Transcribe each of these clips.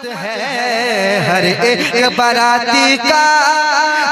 सलामत है, हर एक बाराती का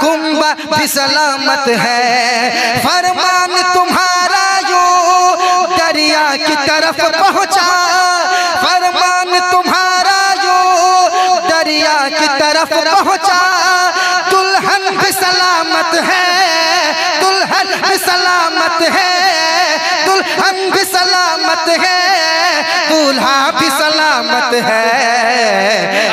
कुंबा भी सलामत है। फरमान तुम्हारा यूं दरिया की तरफ पहुंचा, फरमान तुम्हारा यूं दरिया की तरफ पहुंचा। दुल्हन भी सलामत है, दुल्हन भी सलामत है, दुल्हन भी सलामत है, दूल्हा भी सलामत है।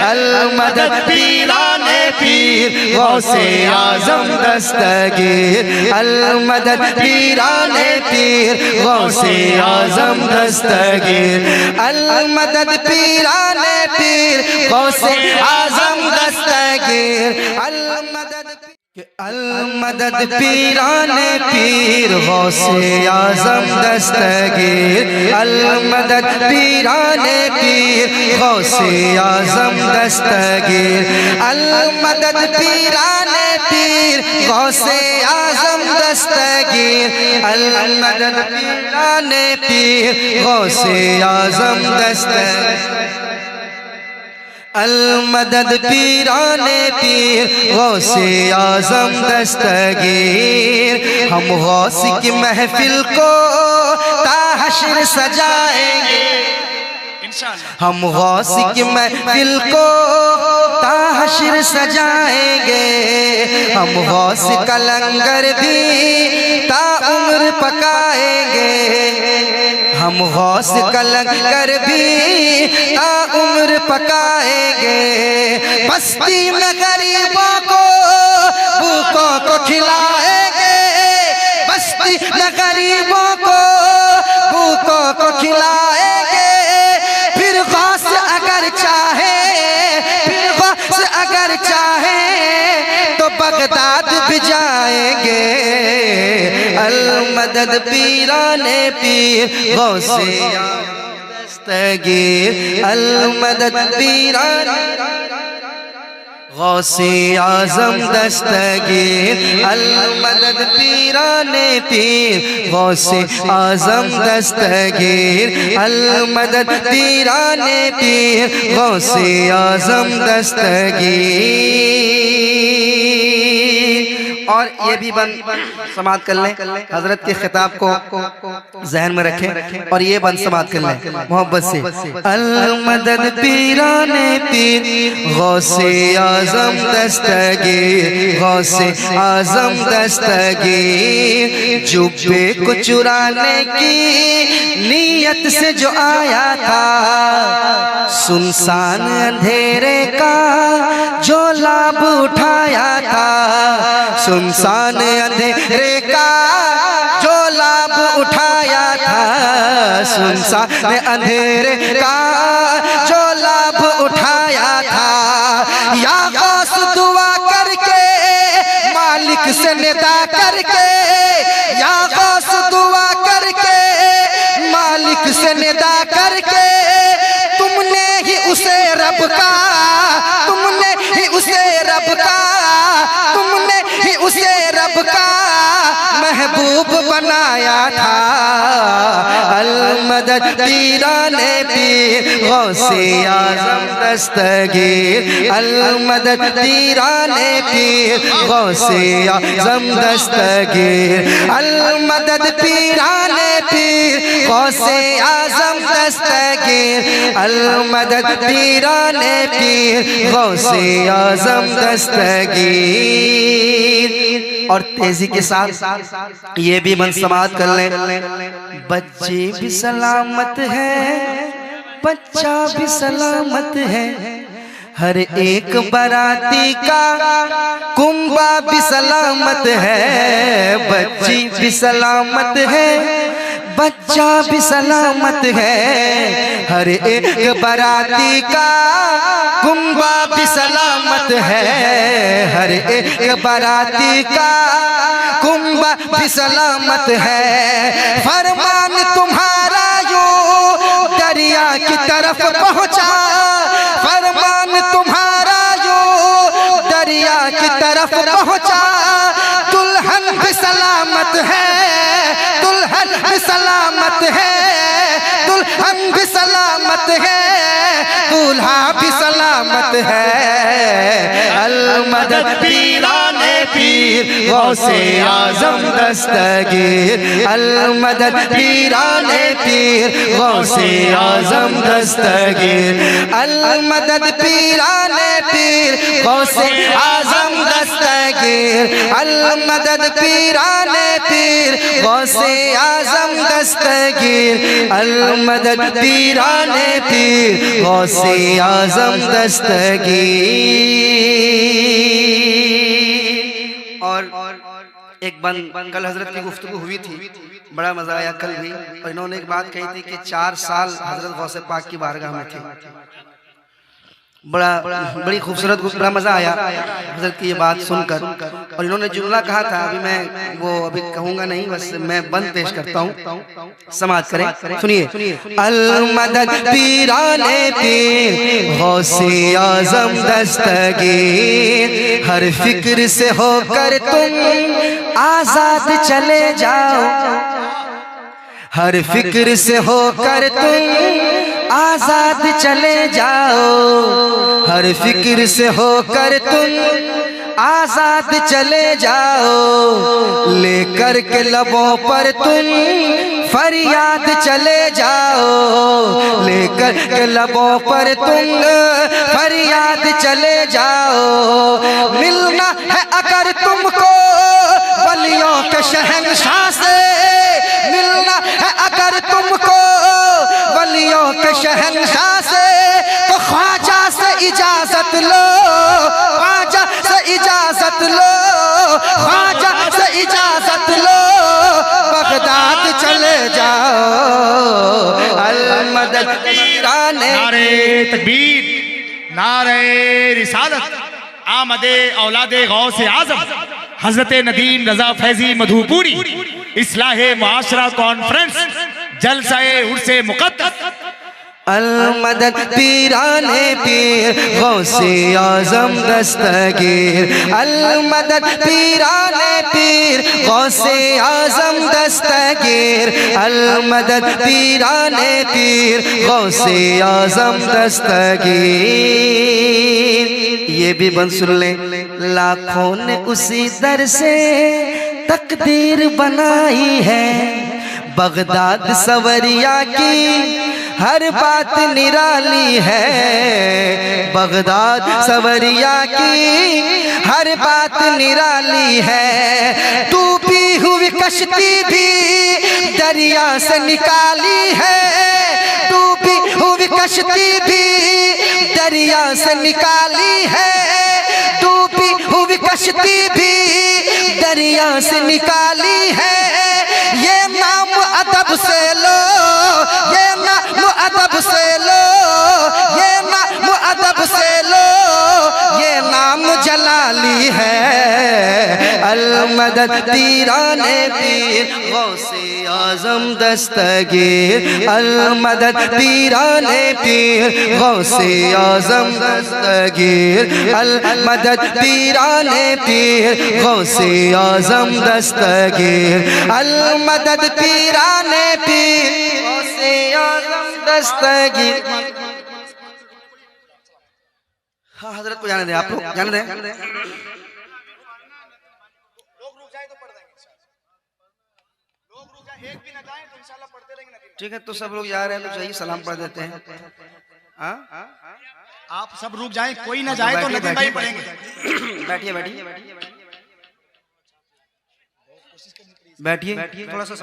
अल-मदद पीराने पीर गौसे आज़म दस्तगीर, अल-मदद पीराने पीर गौसे आज़म दस्तगीर, अल-मदद पीराने पीर गौसे आज़म दस्तगीर। अल-मदद पीराने पीर गौसे आज़म दस्तगीर, अल-मदद पीराने पीर गौसे आज़म दस्तगीर, अल-मदद पीराने पीर गौसे आज़म दस्तगीर, अल-मदद पीराने पीर गौसे आज़म दस्तगीर, अल-मदद पीराने पीर गौसे आज़म दस्तगीर। हम गौस की महफिल को ताहश्र सजाएंगे, हम गौस की महफिल को ताहश्र सजाएंगे। हम गौस का लंगर भी ताउम्र पकाएंगे, हम गौस का लंगर भी ताउम्र पकाएंगे। बस्ती में गरीबों को भूखों को खिलाएंगे, बस्ती में गरीबों को भूखों को खिलाएंगे। फिर गौस अगर चाहे, फिर गौस अगर चाहे तो बगदाद भी जाएंगे। अल-मदद पीराने पीर गौसे दस्तगीर, अल-मदद पीराने गौसे आज़म दस्तगीर, अल-मदद पीराने पीर गौसे आज़म दस्तगीर, अल-मदद पीराने पीर गौसे आज़म दस्तगीर। और ये भी बंद समात कर लें, हजरत के खिताब को जहन में रखें और ये बंद समात कर लें मोहब्बत से। अल-मदद पीराने पीर गौसे आज़म दस्तगीर, गौसे आज़म दस्तगीर। जुब्बे को चुराने की नीयत से जो आया था, सुनसान अंधेरे का जो लाभ उठाया था, सुनसान अंधेरे का जो लाभ उठाया था, सुनसान अंधेरे का जो लाभ उठाया था। या गौस दुआ करके मालिक से निदा करके, या गौस दुआ करके मालिक से निदा करके, तुमने ही उसे रब का, तुमने ही उसे रब का, तुमने ही उसे रब का महबूब बनाया था। अल-मदद पीराने पीर गौसे आज़म दस्तगीर, अल-मदद पीराने पीर गौसे आज़म दस्तगीर, अल-मदद पीराने पीर गौसे आज़म दस्तगीर, अल-मदद पीराने पीर गौसे आज़म दस्तगीर। और तेजी के साथ ये भी मन समात कर लें। बच्चे भी सलामत है, बच्चा भी सलामत है, हर एक बाराती का कुंबा भी सलामत है। बच्ची भी सलामत है, बच्चा भी सलामत है, हर एक बाराती का कुंबा भी सलामत है, हर एक बाराती का कुंबा भी सलामत है। फरमान तुम्हारा यूं दरिया की तरफ पहुंचा, फरमान तुम्हारा यूं दरिया की तरफ पहुंचा। दुल्हन भी सलामत है, दुल्हन भी सलामत है, दुल्हन भी सलामत है, दूल्हा भी सलामत अलामत है। अल मदद पीराने पीर गौसे आजम दस्तगीर। अल मदद पीराने पीर गौसे आजम दस्तगीर। अल मदद पीराने पीर गौसे आजम दस्तगीर। अल मदद पीराने पीर गौसे आजम दस्तगीर। अल मदद पीराने पीर गौसे आजम दस्तगीर। और एक बंद कल हजरत की गुफ्तगू हुई थी, बड़ा मजा आया कल भी। और इन्होंने एक बात कही थी कि 4 साल हजरत गौसे पाक की बारगाह में थे। बड़ी खूबसूरत बड़ा मजा आया हजरत की ये बात सुनकर। और इन्होंने जुमला कहा था, अभी मैं वो अभी कहूंगा नहीं, बस मैं बंद पेश करता हूँ, समाज करें, सुनिए। अल मदद पीराने पीर गौसे आजम दस्तगीर। हर फिक्र से होकर तुम आजाद चले जाओ। हर फिक्र से होकर तुम आजाद चले जाओ। हर फिक्र से होकर तुम आजाद चले जाओ। लेकर के लबों पर तुम फरियाद चले जाओ। लेकर के लबों पर तुम फरियाद चले जाओ। मिलना है अगर तुमको वलियों के शहंशाह से। मिलना है अगर तुमको वलियों के शहंशाह से, तो ख्वाजा से इजाजत लो। ख्वाजा से इजाजत लो। ख्वाजा से इजाजत लो। बगदाद चले जाओ। अल मदद पीराने। नारे तकबीर, नारे रिसालत, आमदे औलादे गौसे आजम हजरत नदीम रजा फैजी मधुपुरी इस्लाहे मुआशरा कॉन्फ्रेंस जलसाए उर्से मुक़द्दस। अल मदद पीराने पीर गौसे आजम दस्तगीर। अल मदद पीराने पीर गौसे आजम दस्तगीर। अल मदद पीराने पीर गौसे आजम दस्तगीर। ये भी बंद सुन ले। लाखों ने उसी दर से तकदीर बनाई है। बगदाद सवरिया की हर बात निराली है। बगदाद सवरिया की हर बात निराली है। डूबी हुई कश्ती भी दरिया से निकाली है। डूबी हुई कश्ती भी दरिया से निकाली है। डूबी हुई कश्ती भी दरिया से निकाली है। ये नाम अदब से लो। ये नाम अदब से लो। ये नाम अदब से लो। ये नाम जलाली है। अल मदद पीराने पीर गौसे आजम दस्तगीर। अल मदद पीराने पीर गौसे आजम दस्तगीर। अल मदद पीराने पीर गौसे आजम दस्तगीर। अल मदद पीराने पीर गौसे आजम दस्तगीर। हाँ हजरत को जाने दें, आप लोग जाने दें। ठीक है, तो सब लोग जा रहे हैं तो चाहिए सलाम पढ़ देते हैं। आप सब रुक जाएं, कोई ना जाए तो नदीम भाई पढ़ेंगे। बैठिए बैठिए बैठिए, थोड़ा सा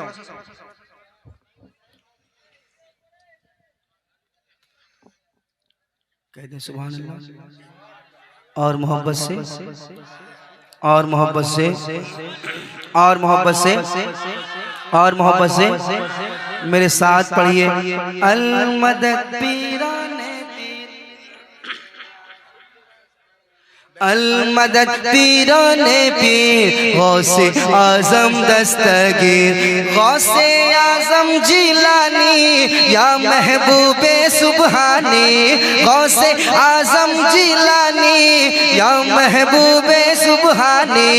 कहते हैं सुभान अल्लाह। और मोहब्बत से, और मोहब्बत से, और मोहब्बत से, और मोहब्बत से मेरे साथ पढ़िए। अल मदद पीराने पीर अलमदद पीराने पीर गौसे आजम दस्तगीर गौसे आजम जिलानी या महबूबे सुबहानी गौसे आजम जिलानी या महबूबे सुबहानी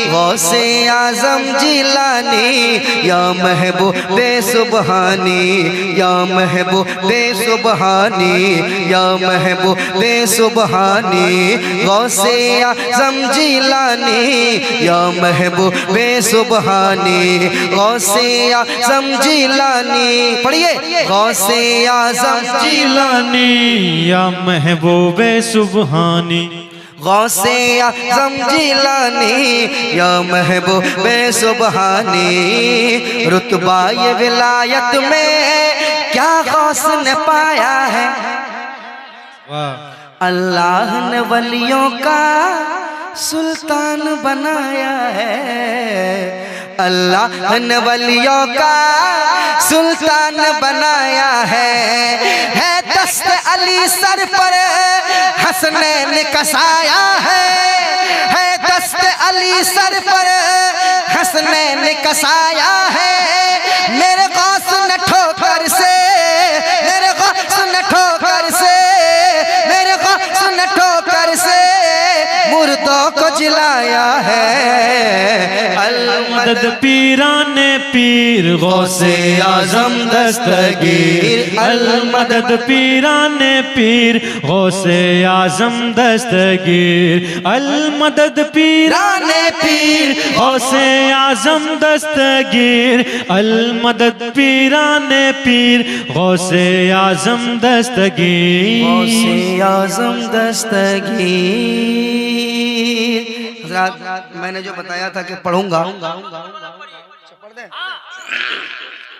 गौसे आजम जिलानी या महबूबे सुबहानी या महबूबे सुबहानी या महबूबे सुबहानी गौसे आज़म जिलानी या महबूबे सुबहानी गौसे आज़म जिलानी पढ़िए गौसे आज़म जिलानी या महबूबे सुबहानी गौसे आज़म जिलानी या महबूबे सुबहानी रुतबा ये विलायत में क्या गौस ने पाया है वाह अल्लाह ने वलियों का सुल्तान बनाया है अल्लाह ने वलियों का सुल्तान बनाया है दस्त अली सर पर हसनैन कसाया है दस्त अली सर पर हसनैन कसाया है मेरे गौस ने ठोकर से मेरे गौस ने ठोकर से ठोकर से मुर्दों को जिलाया है अलमदद पीराने पीर गौसे आजम दस्तगीर अलमदद पीराने पीर गौसे आजम दस्तगीर अलमदद पीराने पीर गौसे आजम दस्तगीर अलमदद पीराने पीर गौसे आजम दस्तगीर गौसे आजम दस्तगीर हज़रात मैंने जो बताया था कि पढ़ूंगा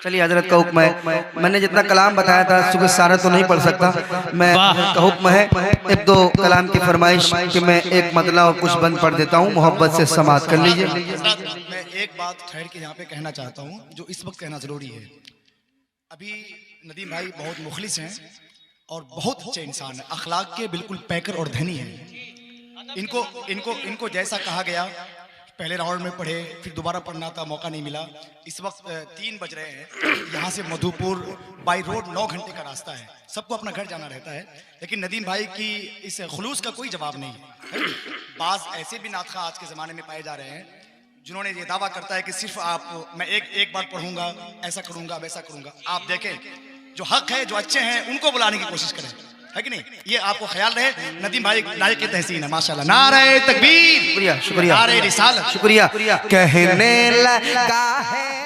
चलिए हजरत का हुक्म है मैंने जितना कलाम बताया था सुबह सारा तो नहीं पढ़ सकता मैं का हुक्म है एक दो कलाम की फरमाइश कि मैं एक मतला और कुछ बंद पढ़ देता हूँ मोहब्बत से समाअत कर लीजिए मैं एक बात ठहर के यहाँ पे कहना चाहता हूँ जो इस वक्त कहना जरूरी है अभी नदीम भाई बहुत मुखलिस हैं और बहुत अच्छे इंसान है अखलाक के बिल्कुल पैकर और धनी हैं इनको इनको इनको जैसा कहा गया पहले राउंड में पढ़े फिर दोबारा पढ़ना था मौका नहीं मिला इस वक्त 3 बज रहे हैं यहाँ से मधुपुर बाई रोड 9 घंटे का रास्ता है सबको अपना घर जाना रहता है लेकिन नदीम भाई की इस खुलूस का कोई जवाब नहीं है बाज ऐसे भी नातखा आज के ज़माने में पाए जा रहे हैं जिन्होंने ये दावा करता है कि सिर्फ आप मैं एक बार पढ़ूंगा ऐसा करूंगा वैसा करूंगा आप देखें जो हक है जो अच्छे हैं उनको बुलाने की कोशिश करें है कि नहीं ये आपको ख्याल रहे नदीम भाई लायक के तहसीन है माशाल्लाह नारे तकबीर शुक्रिया शुक्रिया नारे रिसालत शुक्रिया कहने लगा है